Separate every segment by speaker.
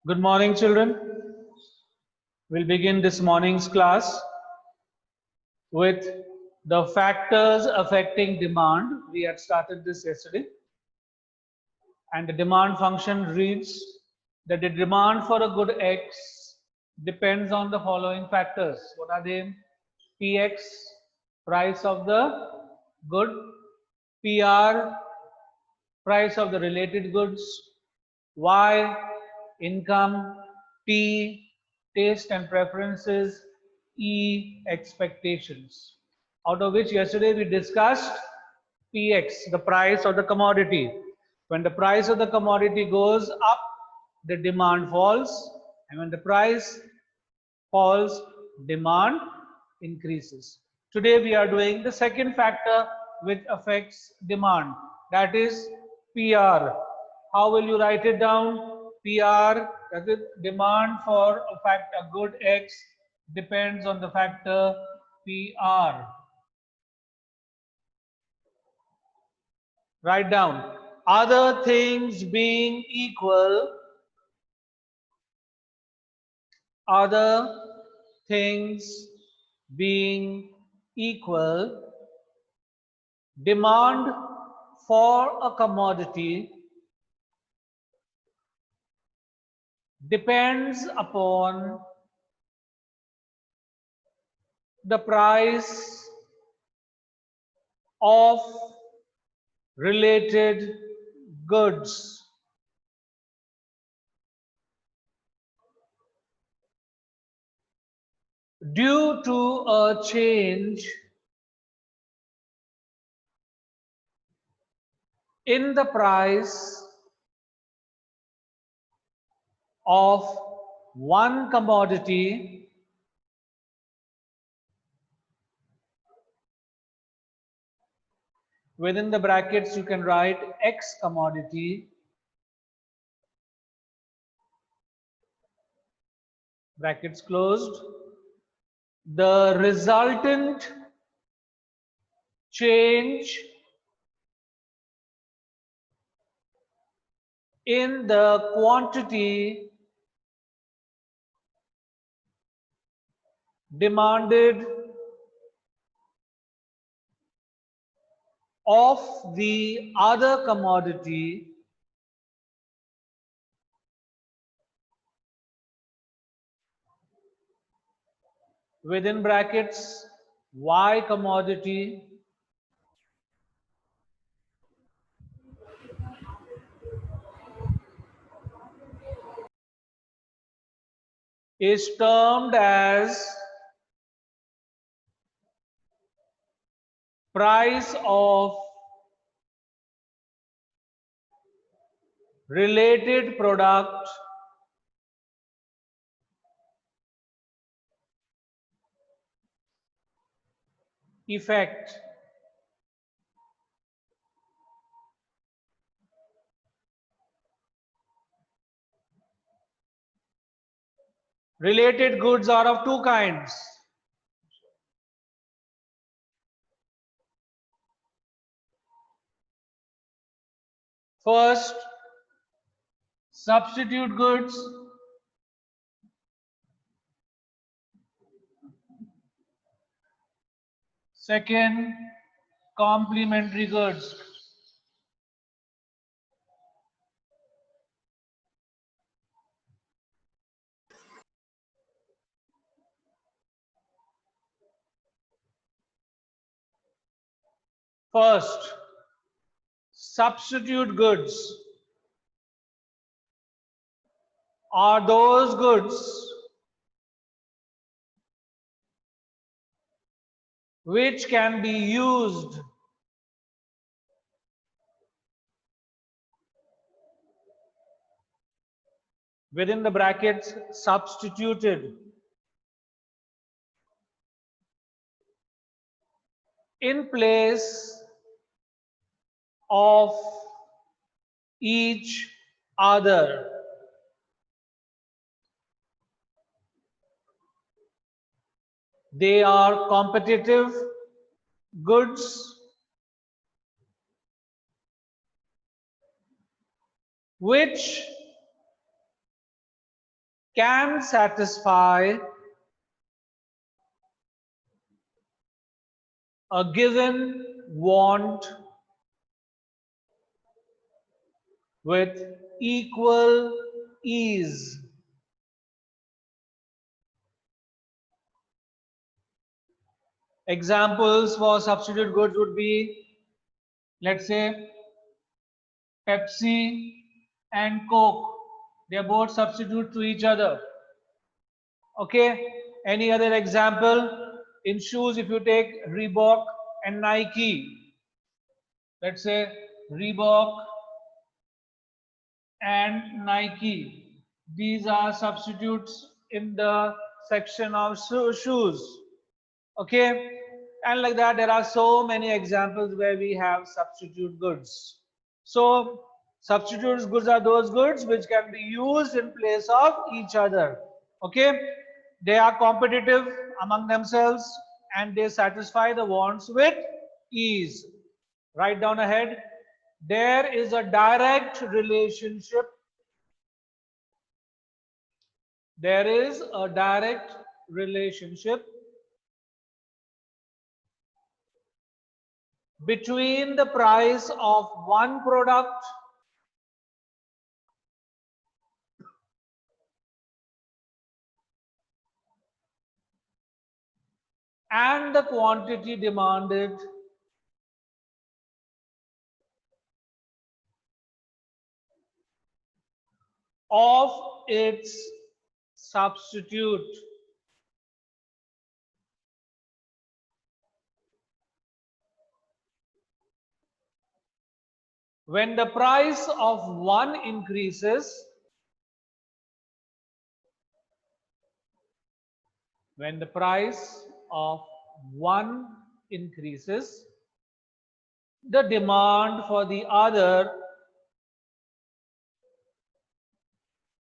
Speaker 1: Good morning, children. We'll begin this morning's class with the factors affecting demand. We had started this yesterday. And the demand function reads that the demand for a good X depends on the following factors. What are they? Px, price of the good, Pr, price of the related goods, Y, income, T, taste and preferences, E, expectations. Out of which yesterday we discussed Px, the price of the commodity. When the price of the commodity goes up, the demand falls, and when the price falls, demand increases. Today we are doing the second factor which affects demand, that is PR. How will you write it down? PR, that is demand for a good X depends on the factor PR. Write down. Other things being equal, other things being equal, demand for a commodity depends upon the price of related goods. Due to a change in the price of one commodity, within the brackets you can write X commodity, brackets closed, the resultant change in the quantity demanded of the other commodity within brackets Y commodity is termed as price of related product effect. Related goods are of two kinds. First, substitute goods. Second, complementary goods. First, substitute goods are those goods which can be used within the brackets substituted in place of each other. They are competitive goods which can satisfy a given want with equal ease. Examples for substitute goods would be, let's say, Pepsi and Coke. They are both substitute to each other. Okay. Any other example? In shoes, if you take Reebok and Nike, let's say Reebok and Nike. These are substitutes in the section of shoes. Okay. And like that, there are so many examples where we have substitute goods. So substitute goods are those goods which can be used in place of each other. Okay. They are competitive among themselves and they satisfy the wants with ease. Write down ahead. There is a direct relationship. There is a direct relationship between the price of one product and the quantity demanded of its substitute. When the price of one increases, when the price of one increases, the demand for the other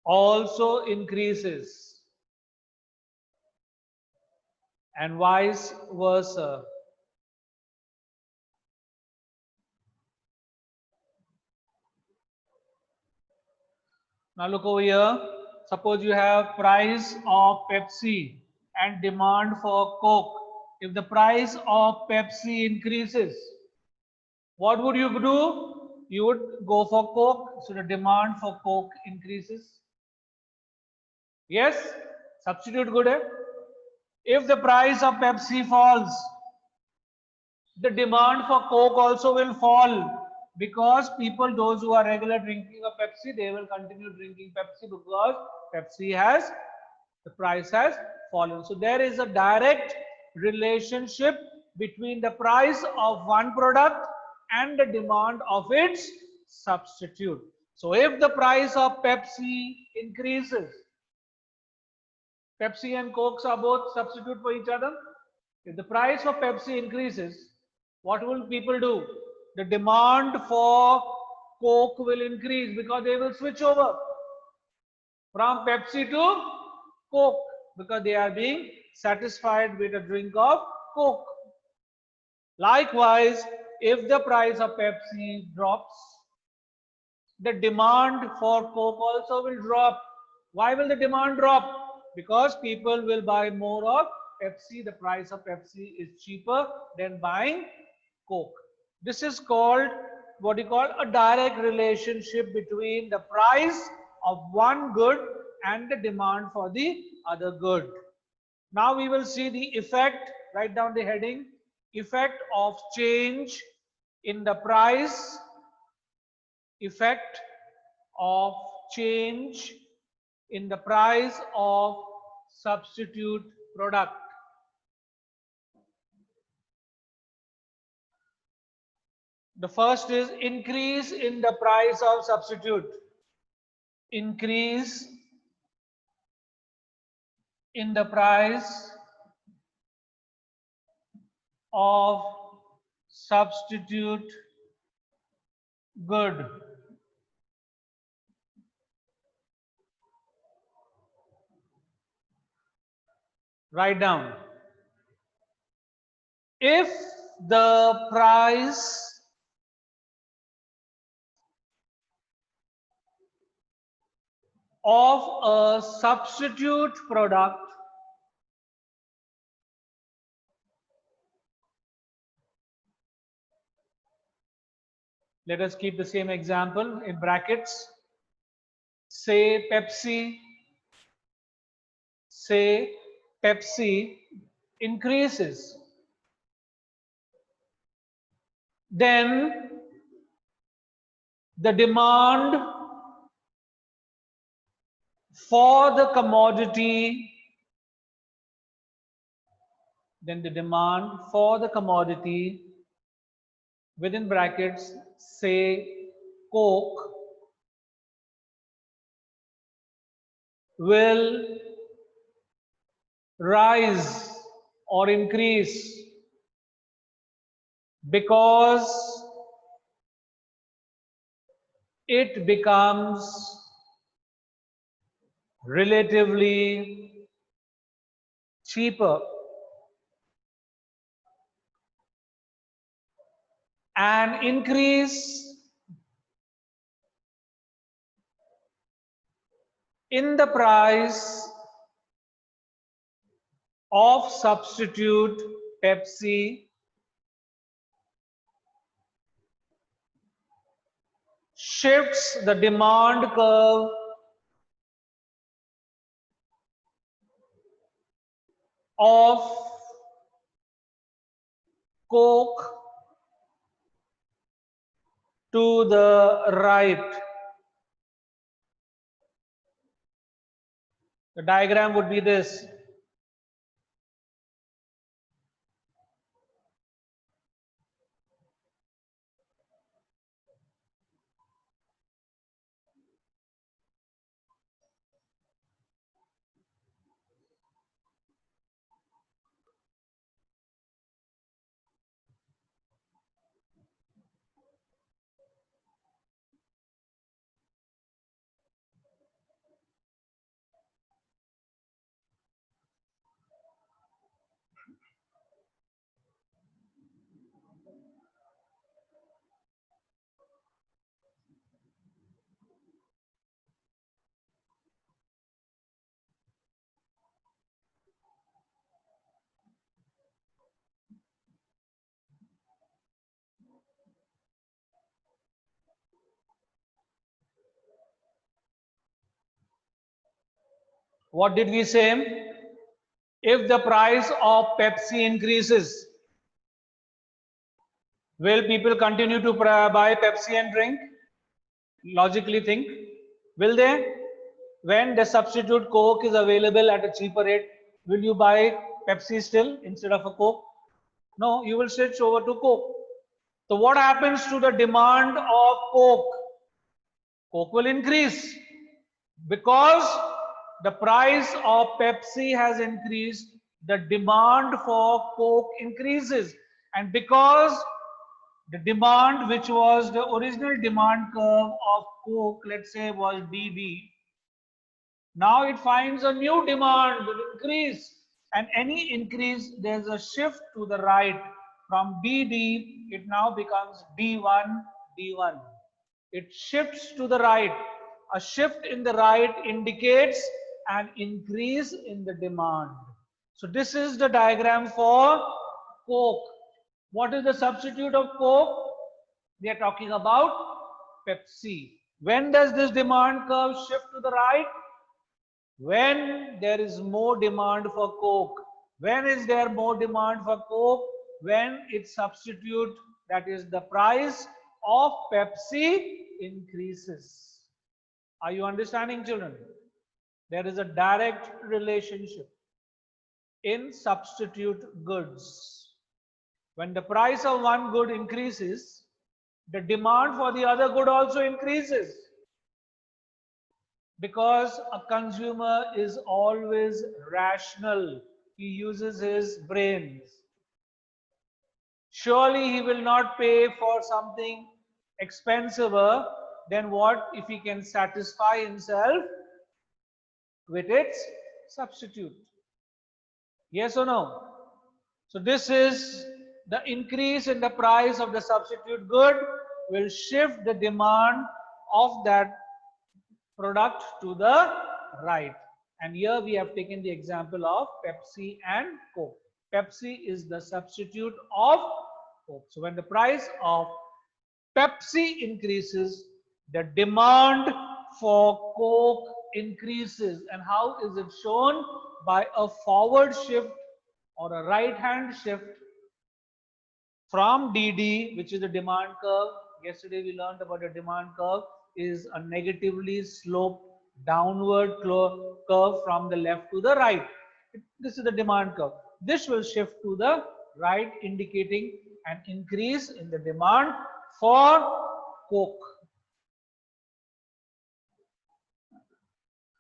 Speaker 1: also increases, and vice versa. Now look over here. Suppose you have price of Pepsi and demand for Coke. If the price of Pepsi increases, what would you do? You would go for Coke. So the demand for Coke increases. Yes, substitute good. Eh? If the price of Pepsi falls, the demand for Coke also will fall, because people, those who are regular drinking of Pepsi, they will continue drinking Pepsi because Pepsi has, the price has fallen. So there is a direct relationship between the price of one product and the demand of its substitute. So if the price of Pepsi increases, Pepsi and Cokes are both substitute for each other. If the price of Pepsi increases, what will people do? The demand for Coke will increase because they will switch over from Pepsi to Coke because they are being satisfied with a drink of Coke. Likewise, if the price of Pepsi drops, the demand for Coke also will drop. Why will the demand drop? Because people will buy more of Pepsi. The price of Pepsi is cheaper than buying Coke. This is called what you call a direct relationship between the price of one good and the demand for the other good. Now we will see the effect. Write down the heading. Effect of change in the price. Effect of change in the price of substitute product. The first is increase in the price of substitute. Increase in the price of substitute good. Write down. If the price of a substitute product let us keep the same example in brackets. Say Pepsi increases, then the demand for the commodity within brackets, say Coke, will rise or increase because it becomes relatively cheaper. An increase in the price of substitute Pepsi shifts the demand curve of Coke to the right. The diagram would be this. What did we say? If the price of Pepsi increases, will people continue to buy Pepsi and drink? Logically think. Will they? When the substitute Coke is available at a cheaper rate, will you buy Pepsi still instead of a Coke? No, you will switch over to Coke. So what happens to the demand of Coke? Coke will increase because the price of Pepsi has increased, the demand for Coke increases. And because the demand, which was the original demand curve of Coke, let's say was BD, now it finds a new demand will increase. And any increase, there's a shift to the right. From BD, it now becomes D1, D1. It shifts to the right. A shift in the right indicates an increase in the demand. So this is the diagram for Coke. What is the substitute of Coke? We are talking about Pepsi. When does this demand curve shift to the right? When there is more demand for Coke. When is there more demand for Coke? When its substitute, that is the price of Pepsi, increases. Are you understanding, children? There is a direct relationship in substitute goods. When the price of one good increases, the demand for the other good also increases. Because a consumer is always rational. He uses his brains. Surely he will not pay for something expensiver than what if he can satisfy himself with its substitute. Yes or no? So this is the increase in the price of the substitute good will shift the demand of that product to the right. And here we have taken the example of Pepsi and Coke. Pepsi is the substitute of Coke. So when the price of Pepsi increases, the demand for Coke increases. And how is it shown? By a forward shift or a right hand shift from DD, which is the demand curve. Yesterday we learned about the demand curve is a negatively sloped downward curve from the left to the right. This is the demand curve. This will shift to the right, indicating an increase in the demand for Coke.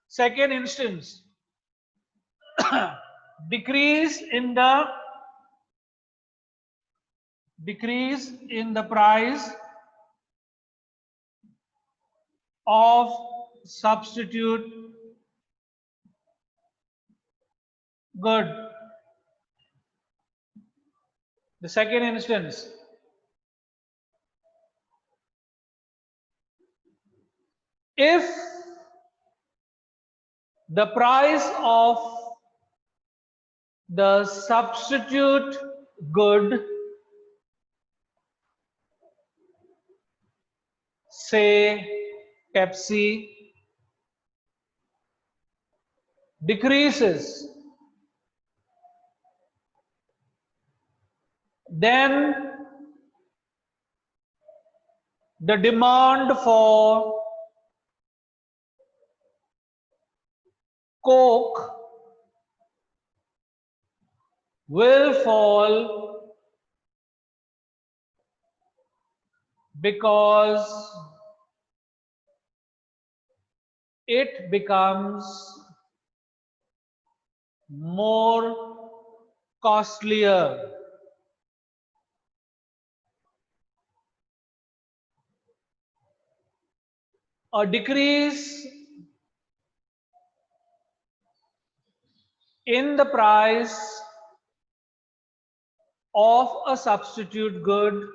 Speaker 1: Second instance, decrease in the price of substitute good. The second instance, if the price of the substitute good, say Pepsi, decreases, then the demand for Coke will fall because it becomes more costlier. A decrease in the price of a substitute good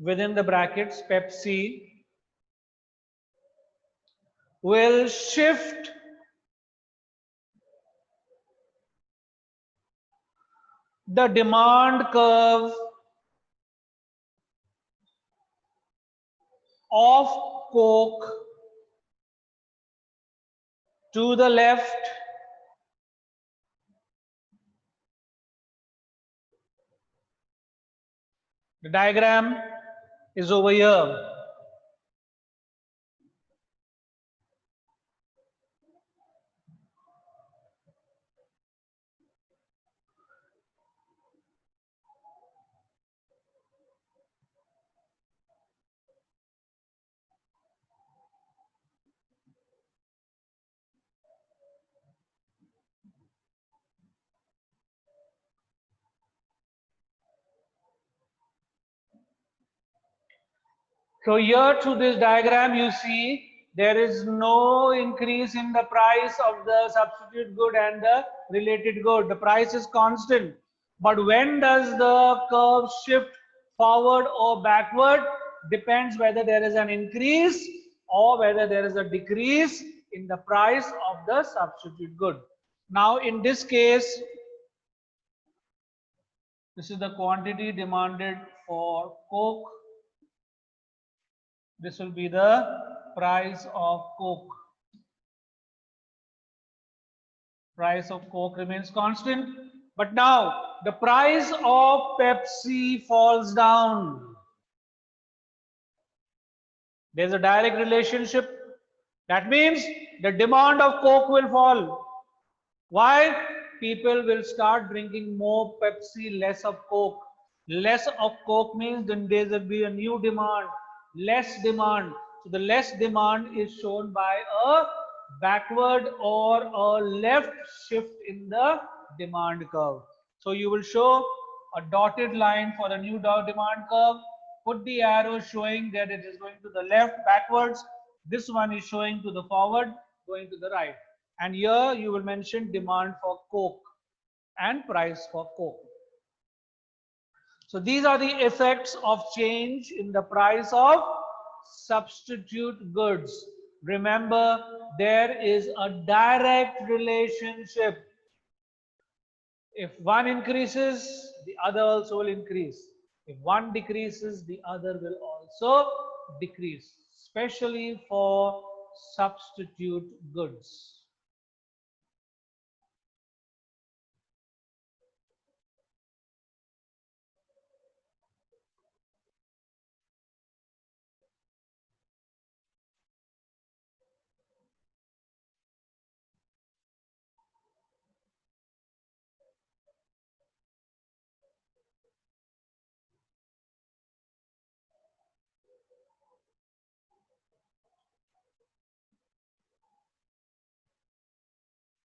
Speaker 1: within the brackets Pepsi will shift the demand curve of Coke to the left The diagram is over here. So here through this diagram you see there is no increase in the price of the substitute good and the related good. The price is constant. But when does the curve shift forward or backward? Depends whether there is an increase or whether there is a decrease in the price of the substitute good. Now in this case, this is the quantity demanded for Coke. This will be the price of Coke. Price of Coke remains constant. But now the price of Pepsi falls down. There's a direct relationship. That means the demand of Coke will fall. Why? People will start drinking more Pepsi, less of Coke. Less of Coke means then there will be a new demand. Less demand. So the less demand is shown by a backward or a left shift in the demand curve. So you will show a dotted line for the new demand curve. Put the arrow showing that it is going to the left backwards. This one is showing to the forward, going to the right. And here you will mention demand for Coke and price for Coke. So these are the effects of change in the price of substitute goods. Remember, there is a direct relationship. If one increases, the other also will increase. If one decreases, the other will also decrease, especially for substitute goods.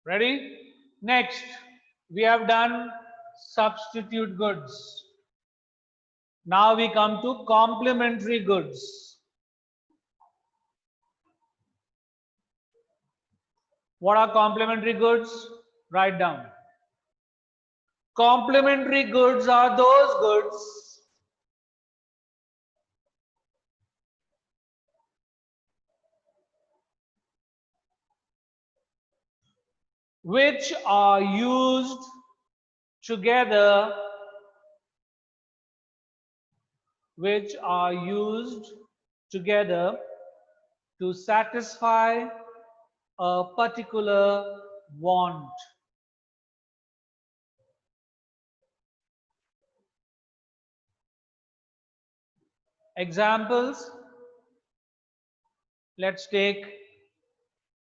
Speaker 1: Ready? Next, we have done substitute goods. Now we come to complementary goods. What are complementary goods? Write down. Complementary goods are those goods which are used together, to satisfy a particular want. Examples, let's take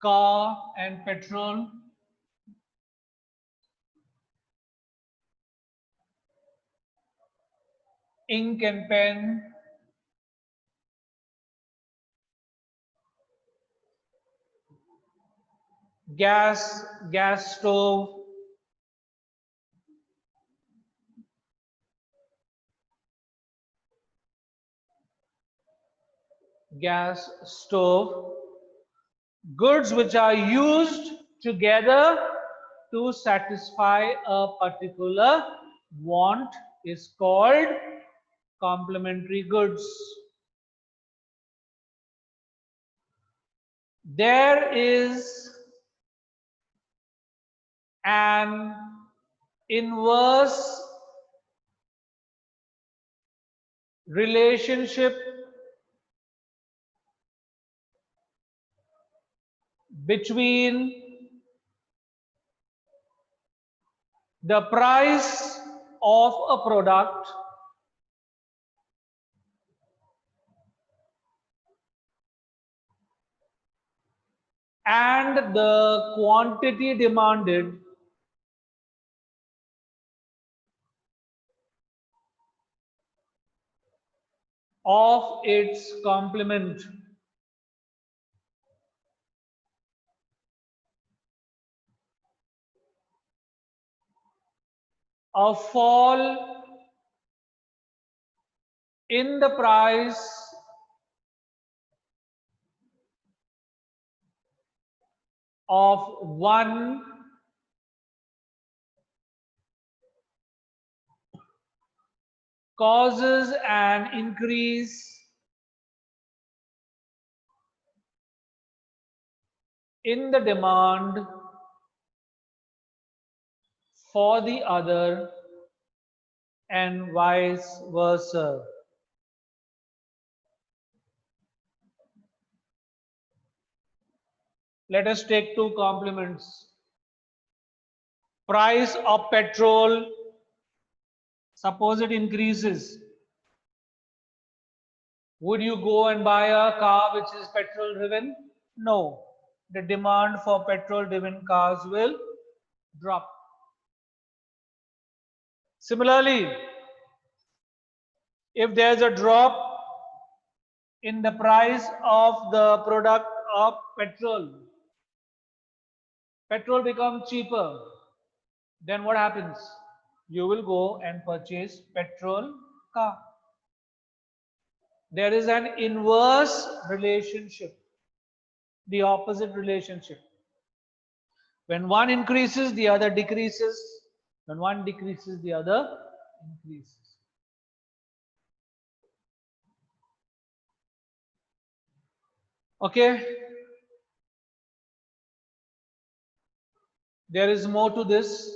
Speaker 1: car and petrol. Ink and pen. Gas stove. Gas stove. Goods which are used together to satisfy a particular want is called complementary goods. There is an inverse relationship between the price of a product and the quantity demanded of its complement. A fall in the price of one causes an increase in the demand for the other and vice versa. Let us take two complements. Price of petrol, suppose it increases. Would you go and buy a car which is petrol driven? No. The demand for petrol driven cars will drop. Similarly, if there's a drop in the price of the product of petrol becomes cheaper, then what happens? You will go and purchase petrol car. There is an inverse relationship, the opposite relationship. When one increases, the other decreases. When one decreases, the other increases. Okay, there is more to this,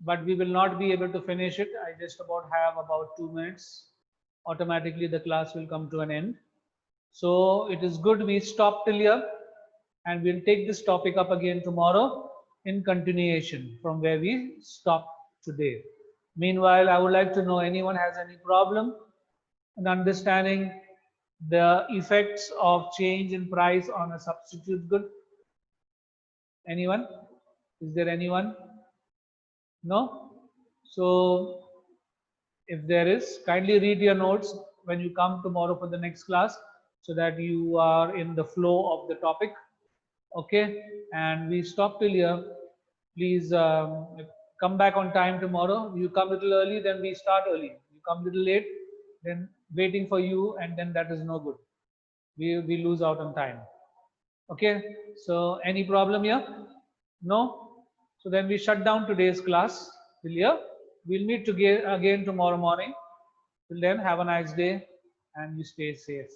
Speaker 1: but we will not be able to finish it. I just about have about 2 minutes. Automatically the class will come to an end. So it is good we stop till here, and we'll take this topic up again tomorrow in continuation from where we stopped today. Meanwhile, I would like to know anyone has any problem in understanding the effects of change in price on a substitute good. Anyone? Is there anyone? No? So if there is, kindly read your notes when you come tomorrow for the next class, so that you are in the flow of the topic. Okay, and we stop till here. Please come back on time tomorrow. You come a little early, then we start early. You come a little late, then waiting for you, and then that is no good. We lose out on time. Okay, so any problem here? No? So then we shut down today's class till here. We'll meet again tomorrow morning. Till then, have a nice day and you stay safe.